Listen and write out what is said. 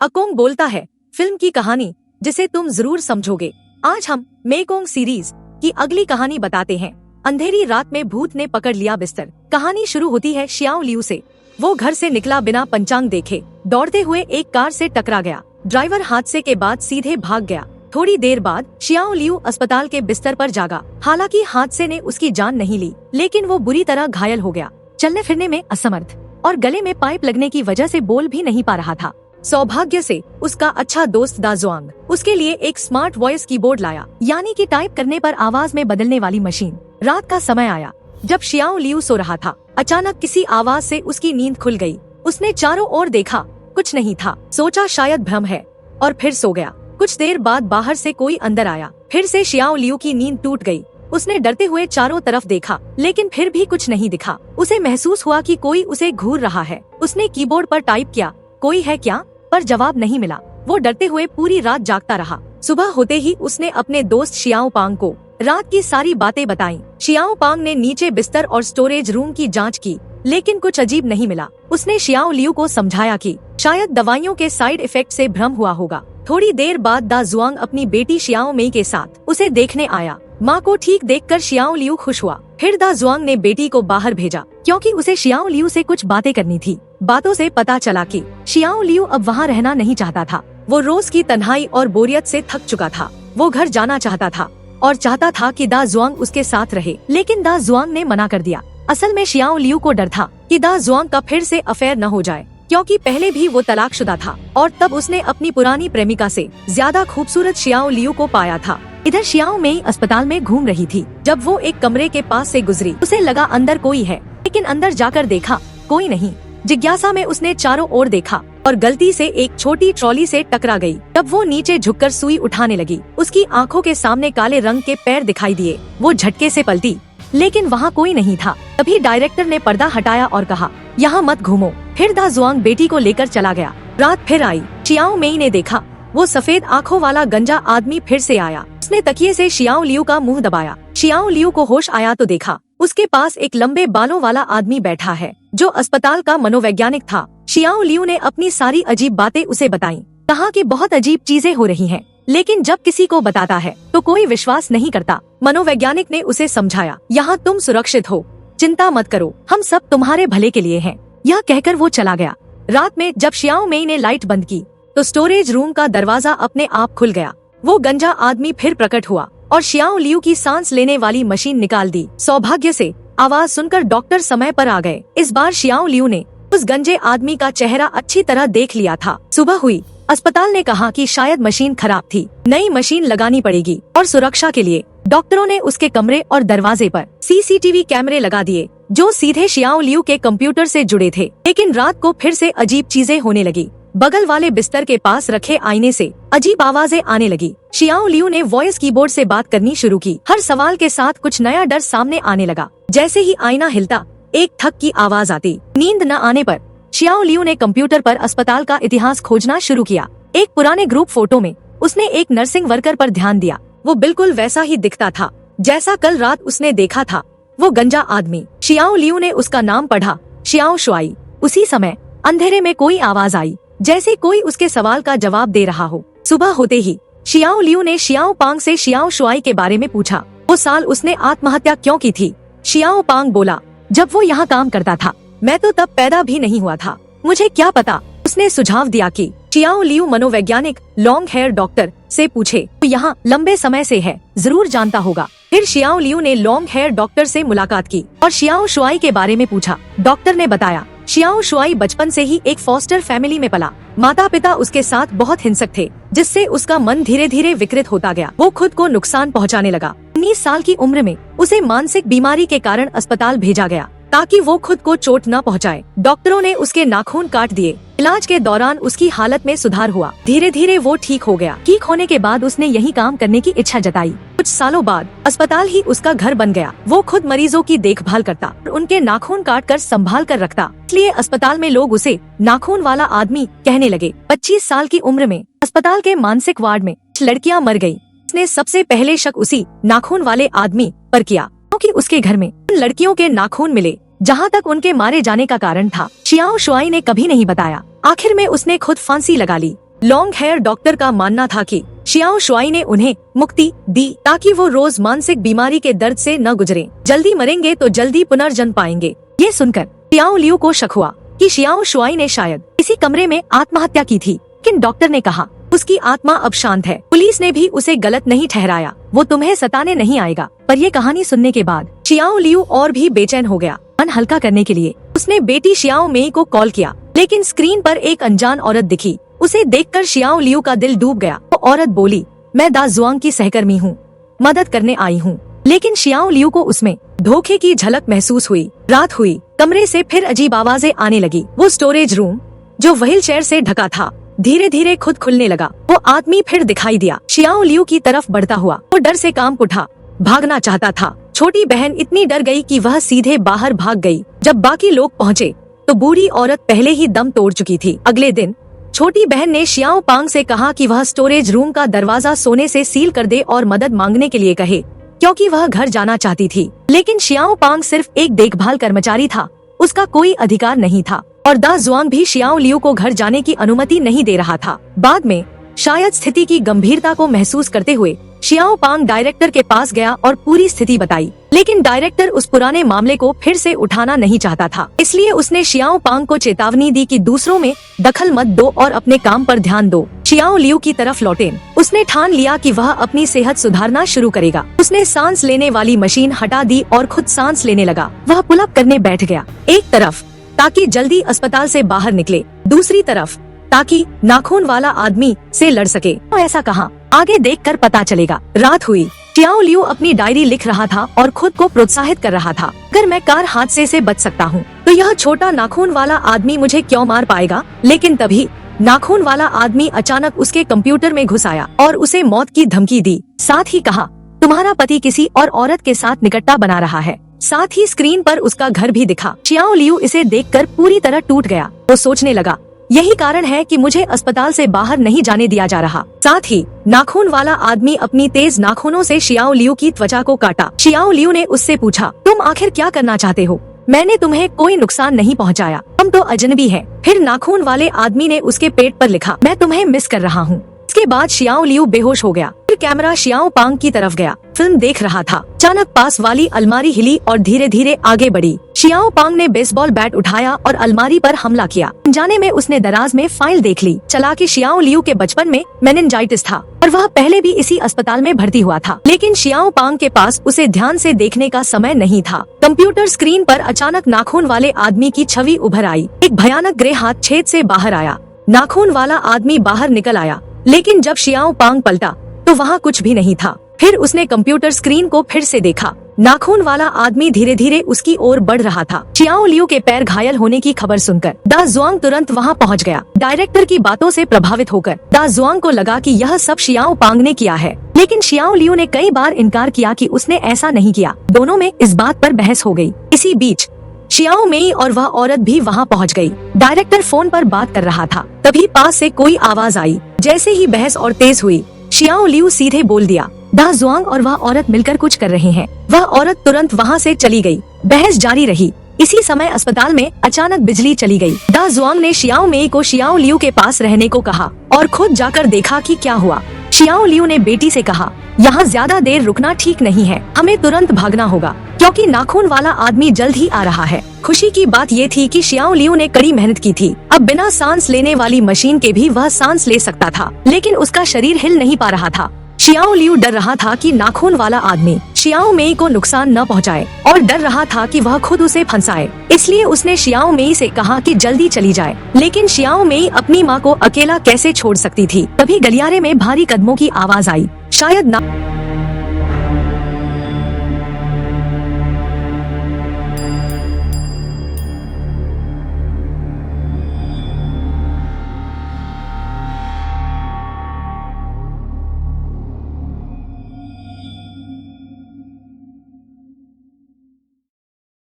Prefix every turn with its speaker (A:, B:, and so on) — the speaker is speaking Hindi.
A: अकोंग बोलता है, फिल्म की कहानी जिसे तुम जरूर समझोगे। आज हम मेकोंग सीरीज की अगली कहानी बताते हैं। अंधेरी रात में भूत ने पकड़ लिया बिस्तर। कहानी शुरू होती है शियाओ लियू से। वो घर से निकला बिना पंचांग देखे, दौड़ते हुए एक कार से टकरा गया। ड्राइवर हादसे के बाद सीधे भाग गया। थोड़ी देर बाद शियाओ लियू अस्पताल के बिस्तर पर जागा। हालांकि हादसे ने उसकी जान नहीं ली, लेकिन वो बुरी तरह घायल हो गया। चलने फिरने में असमर्थ और गले में पाइप लगने की वजह से बोल भी नहीं पा रहा था। सौभाग्य से उसका अच्छा दोस्त दा जुआंग उसके लिए एक स्मार्ट वॉइस कीबोर्ड लाया, यानी कि टाइप करने पर आवाज में बदलने वाली मशीन। रात का समय आया जब शियाओ लियू सो रहा था। अचानक किसी आवाज से उसकी नींद खुल गई। उसने चारों ओर देखा, कुछ नहीं था। सोचा शायद भ्रम है और फिर सो गया। कुछ देर बाद बाहर से कोई अंदर आया। फिर से शियाओ लियू की नींद टूट गई। उसने डरते हुए चारों तरफ देखा, लेकिन फिर भी कुछ नहीं दिखा। उसे महसूस हुआ कि कोई उसे घूर रहा है। उसने कीबोर्ड पर टाइप किया, कोई है क्या, पर जवाब नहीं मिला। वो डरते हुए पूरी रात जागता रहा। सुबह होते ही उसने अपने दोस्त शियाओ पांग को रात की सारी बातें बताईं। शियाओ पांग ने नीचे बिस्तर और स्टोरेज रूम की जांच की, लेकिन कुछ अजीब नहीं मिला। उसने शियाओ लियू को समझाया कि शायद दवाइयों के साइड इफेक्ट से भ्रम हुआ होगा। थोड़ी देर बाद दा जुआंग अपनी बेटी शियाओ मेई के साथ उसे देखने आया। माँ को ठीक देखकर शियाओ लियू खुश हुआ। फिर दा जुआंग ने बेटी को बाहर भेजा, क्योंकि उसे शियाओ लियू से कुछ बातें करनी थी। बातों से पता चला कि शियाओ लियू अब वहाँ रहना नहीं चाहता था। वो रोज की तन्हाई और बोरियत से थक चुका था। वो घर जाना चाहता था और चाहता था कि दा जुआंग उसके साथ रहे, लेकिन दा जुआंग ने मना कर दिया। असल में शियाओ लियू को डर था कि दा जुआंग का फिर से अफेयर न हो जाए, क्योंकि पहले भी वो तलाकशुदा था और तब उसने अपनी पुरानी प्रेमिका से ज्यादा खूबसूरत शियाओ लियू को पाया था। इधर शियाओ मेई अस्पताल में घूम रही थी। जब वो एक कमरे के पास से गुजरी, उसे लगा अंदर कोई है, लेकिन अंदर जाकर देखा कोई नहीं। जिज्ञासा में उसने चारों ओर देखा और गलती से एक छोटी ट्रॉली से टकरा गई। तब वो नीचे झुककर सुई उठाने लगी। उसकी आंखों के सामने काले रंग के पैर दिखाई दिए। वो झटके से पलटी, लेकिन वहाँ कोई नहीं था। तभी डायरेक्टर ने पर्दा हटाया और कहा, यहाँ मत घूमो। फिर दा जुआंग बेटी को लेकर चला गया। रात फिर आई। शियाओ मेई ने देखा, वो सफेद आँखों वाला गंजा आदमी फिर से आया। उसने तकिए से शियाओ लियू का मुंह दबाया। शियाओ लियू को होश आया तो देखा उसके पास एक लंबे बालों वाला आदमी बैठा है, जो अस्पताल का मनोवैज्ञानिक था। शियाओ लियू ने अपनी सारी अजीब बातें उसे बताईं। कहा कि बहुत अजीब चीजें हो रही हैं, लेकिन जब किसी को बताता है तो कोई विश्वास नहीं करता। मनोवैज्ञानिक ने उसे समझाया, यहाँ तुम सुरक्षित हो, चिंता मत करो, हम सब तुम्हारे भले के लिए हैं। यह कहकर वो चला गया। रात में जब शियाओ मेई ने लाइट बंद की तो स्टोरेज रूम का दरवाजा अपने आप खुल गया। वो गंजा आदमी फिर प्रकट हुआ और शियाओ लियू की सांस लेने वाली मशीन निकाल दी। सौभाग्य से आवाज सुनकर डॉक्टर समय पर आ गए। इस बार शियाओ लियू ने उस गंजे आदमी का चेहरा अच्छी तरह देख लिया था। सुबह हुई। अस्पताल ने कहा कि शायद मशीन खराब थी, नई मशीन लगानी पड़ेगी और सुरक्षा के लिए डॉक्टरों ने उसके कमरे और दरवाजे पर सीसीटीवी कैमरे लगा दिए, जो सीधे शियाओ लियू के कंप्यूटर से जुड़े थे। लेकिन रात को फिर से अजीब चीजें होने लगी। बगल वाले बिस्तर के पास रखे आईने से अजीब आवाजें आने लगी। शियाओ लियू ने वॉइस कीबोर्ड से बात करनी शुरू की। हर सवाल के साथ कुछ नया डर सामने आने लगा। जैसे ही आईना हिलता, एक थक की आवाज आती। नींद न आने पर शियाओ लियू ने कंप्यूटर पर अस्पताल का इतिहास खोजना शुरू किया। एक पुराने ग्रुप फोटो में उसने एक नर्सिंग वर्कर पर ध्यान दिया। वो बिल्कुल वैसा ही दिखता था जैसा कल रात उसने देखा था। वो गंजा आदमी। शियाओ लियू ने उसका नाम पढ़ा, शियाओ शुआई। उसी समय अंधेरे में कोई आवाज आई, जैसे कोई उसके सवाल का जवाब दे रहा हो। सुबह होते ही शियाओ लियू ने शियाओ पांग से शियाओ शुआई के बारे में पूछा। वो साल उसने आत्महत्या क्यों की थी? शियाओ पांग बोला, जब वो यहाँ काम करता था, मैं तो तब पैदा भी नहीं हुआ था, मुझे क्या पता। उसने सुझाव दिया कि शियाओ लियू मनोवैज्ञानिक लॉन्ग हेयर डॉक्टर से पूछे, तो यहाँ लंबे समय से है, जरूर जानता होगा। फिर शियाओ लियू ने लॉन्ग हेयर डॉक्टर से मुलाकात की और शियाओ शुआई के बारे में पूछा। डॉक्टर ने बताया, शियाओ शुआई बचपन से ही एक फॉस्टर फैमिली में पला। माता पिता उसके साथ बहुत हिंसक थे, जिससे उसका मन धीरे धीरे विकृत होता गया। वो खुद को नुकसान पहुंचाने लगा। 19 साल की उम्र में उसे मानसिक बीमारी के कारण अस्पताल भेजा गया, ताकि वो खुद को चोट न पहुंचाए। डॉक्टरों ने उसके नाखून काट दिए। इलाज के दौरान उसकी हालत में सुधार हुआ। धीरे धीरे वो ठीक हो गया। ठीक होने के बाद उसने यही काम करने की इच्छा जताई। कुछ सालों बाद अस्पताल ही उसका घर बन गया। वो खुद मरीजों की देखभाल करता और उनके नाखून काट कर संभाल कर रखता। इसलिए अस्पताल में लोग उसे नाखून वाला आदमी कहने लगे। 25 साल की उम्र में अस्पताल के मानसिक वार्ड में लड़कियां मर गयी। उसने सबसे पहले शक उसी नाखून वाले आदमी पर किया, क्योंकि उसके घर में उन लड़कियों के नाखून मिले, जहाँ तक उनके मारे जाने का कारण था। शियाओ शुआई ने कभी नहीं बताया। आखिर में उसने खुद फांसी लगा ली। लॉन्ग हेयर डॉक्टर का मानना था कि शियाओ शुआई ने उन्हें मुक्ति दी ताकि वो रोज मानसिक बीमारी के दर्द से न गुजरे। जल्दी मरेंगे तो जल्दी पुनर्जन्म पाएंगे। ये सुनकर शियाओ लियू को शक हुआ कि शियाओ शुआई ने शायद इसी कमरे में आत्महत्या की थी, लेकिन डॉक्टर ने कहा उसकी आत्मा अब शांत है। पुलिस ने भी उसे गलत नहीं ठहराया, वो तुम्हें सताने नहीं आएगा। पर ये कहानी सुनने के बाद शियाओ लियू और भी बेचैन हो गया। मन हल्का करने के लिए उसने बेटी शियाओ मेई को कॉल किया, लेकिन स्क्रीन पर एक अनजान औरत दिखी। उसे देखकर शियाओ लियू का दिल डूब गया। वो औरत बोली, मैं दा जुआंग की सहकर्मी हूँ, मदद करने आई हूँ। लेकिन शियाओ लियू को उसमें धोखे की झलक महसूस हुई। रात हुई, कमरे से फिर अजीब आवाजें आने लगी। वो स्टोरेज रूम जो व्हील चेयर से ढका था धीरे धीरे खुद खुलने लगा। वो आदमी फिर दिखाई दिया, शियाओ लियू की तरफ बढ़ता हुआ। वो डर से कांप उठा, भागना चाहता था। छोटी बहन इतनी डर गई कि वह सीधे बाहर भाग गई। जब बाकी लोग पहुँचे तो बूढ़ी औरत पहले ही दम तोड़ चुकी थी। अगले दिन छोटी बहन ने शियाओ पांग से कहा कि वह स्टोरेज रूम का दरवाजा सोने से सील कर दे और मदद मांगने के लिए कहे, क्योंकि वह घर जाना चाहती थी। लेकिन शियाओ पांग सिर्फ एक देखभाल कर्मचारी था, उसका कोई अधिकार नहीं था। और दा जुआंग भी शियाओ लियू को घर जाने की अनुमति नहीं दे रहा था। बाद में शायद स्थिति की गंभीरता को महसूस करते हुए शियाओ पांग डायरेक्टर के पास गया और पूरी स्थिति बताई। लेकिन डायरेक्टर उस पुराने मामले को फिर से उठाना नहीं चाहता था, इसलिए उसने शियाओ पांग को चेतावनी दी कि दूसरों में दखल मत दो और अपने काम पर ध्यान दो। शियाओ लियू की तरफ लौटे। उसने ठान लिया कि वह अपनी सेहत सुधारना शुरू करेगा। उसने सांस लेने वाली मशीन हटा दी और खुद सांस लेने लगा। वह पुलअप करने बैठ गया, एक तरफ ताकि जल्दी अस्पताल से बाहर निकले, दूसरी तरफ ताकि नाखून वाला आदमी से लड़ सके। तो ऐसा कहा, आगे देखकर पता चलेगा। रात हुई, शियाओ लियू अपनी डायरी लिख रहा था और खुद को प्रोत्साहित कर रहा था, अगर मैं कार हादसे से बच सकता हूँ तो यह छोटा नाखून वाला आदमी मुझे क्यों मार पाएगा। लेकिन तभी नाखून वाला आदमी अचानक उसके कंप्यूटर में घुस आया और उसे मौत की धमकी दी। साथ ही कहा, तुम्हारा पति किसी और औरत के साथ निकटता बना रहा है। साथ ही स्क्रीन पर उसका घर भी दिखा। शियाओ लियू इसे देखकर पूरी तरह टूट गया। वो सोचने लगा, यही कारण है कि मुझे अस्पताल से बाहर नहीं जाने दिया जा रहा। साथ ही नाखून वाला आदमी अपनी तेज नाखूनों से शियाओ लियू की त्वचा को काटा। शियाओ लियू ने उससे पूछा, तुम आखिर क्या करना चाहते हो? मैंने तुम्हें कोई नुकसान नहीं पहुंचाया, हम तो अजनबी हैं। फिर नाखून वाले आदमी ने उसके पेट पर लिखा, मैं तुम्हें मिस कर रहा हूँ। इसके बाद शियाओ लियू बेहोश हो गया। फिर कैमरा शियाओ पांग की तरफ गया, फिल्म देख रहा था। अचानक पास वाली अलमारी हिली और धीरे धीरे आगे बढ़ी। शियाओ पांग ने बेसबॉल बैट उठाया और अलमारी पर हमला किया। जाने में उसने दराज में फाइल देख ली। चला कि शियाओ लियू के बचपन में मेनिंजाइटिस था और वह पहले भी इसी अस्पताल में भर्ती हुआ था। लेकिन शियाओ पांग के पास उसे ध्यान से देखने का समय नहीं था। कंप्यूटर स्क्रीन पर अचानक नाखून वाले आदमी की छवि उभर आई। एक भयानक ग्रे हाथ छेद से बाहर आया। नाखून वाला आदमी बाहर निकल आया, लेकिन जब शियाओ पांग पलटा तो वहाँ कुछ भी नहीं था। फिर उसने कंप्यूटर स्क्रीन को फिर से देखा। नाखून वाला आदमी धीरे धीरे उसकी ओर बढ़ रहा था। शियाओ लियू के पैर घायल होने की खबर सुनकर दा जुआंग तुरंत वहां पहुंच गया। डायरेक्टर की बातों से प्रभावित होकर दा जुआंग को लगा कि यह सब शियाओ पांग ने किया है, लेकिन शियाओ लियू ने कई बार इनकार किया कि उसने ऐसा नहीं किया। दोनों में इस बात पर बहस हो गई। इसी बीच शियाओ मेई और वह औरत भी वहाँ पहुँच गयी। डायरेक्टर फोन पर बात कर रहा था, तभी पास से कोई आवाज आई। जैसे ही बहस और तेज हुई, शियाओ लियू सीधे बोल दिया, दा जुआंग और वह औरत मिलकर कुछ कर रहे हैं। वह औरत तुरंत वहाँ से चली गई। बहस जारी रही। इसी समय अस्पताल में अचानक बिजली चली गई। दा जुआंग ने शियाओ मेई को शियाओ लियू के पास रहने को कहा और खुद जाकर देखा कि क्या हुआ। शियाओ लियू ने बेटी से कहा, यहाँ ज्यादा देर रुकना ठीक नहीं है, हमें तुरंत भागना होगा क्योंकि नाखून वाला आदमी जल्द ही आ रहा है। खुशी की बात ये थी कि शियाओ लियू ने कड़ी मेहनत की थी। अब बिना सांस लेने वाली मशीन के भी वह सांस ले सकता था, लेकिन उसका शरीर हिल नहीं पा रहा था। शियाओ लियू डर रहा था कि नाखून वाला आदमी शियाओ मेई को नुकसान न पहुंचाए और डर रहा था कि वह खुद उसे फंसाए। इसलिए उसने शियाओ मेई से कहा कि जल्दी चली जाए। लेकिन शियाओ मेई अपनी माँ को अकेला कैसे छोड़ सकती थी। तभी गलियारे में भारी कदमों की आवाज आई। शायद ना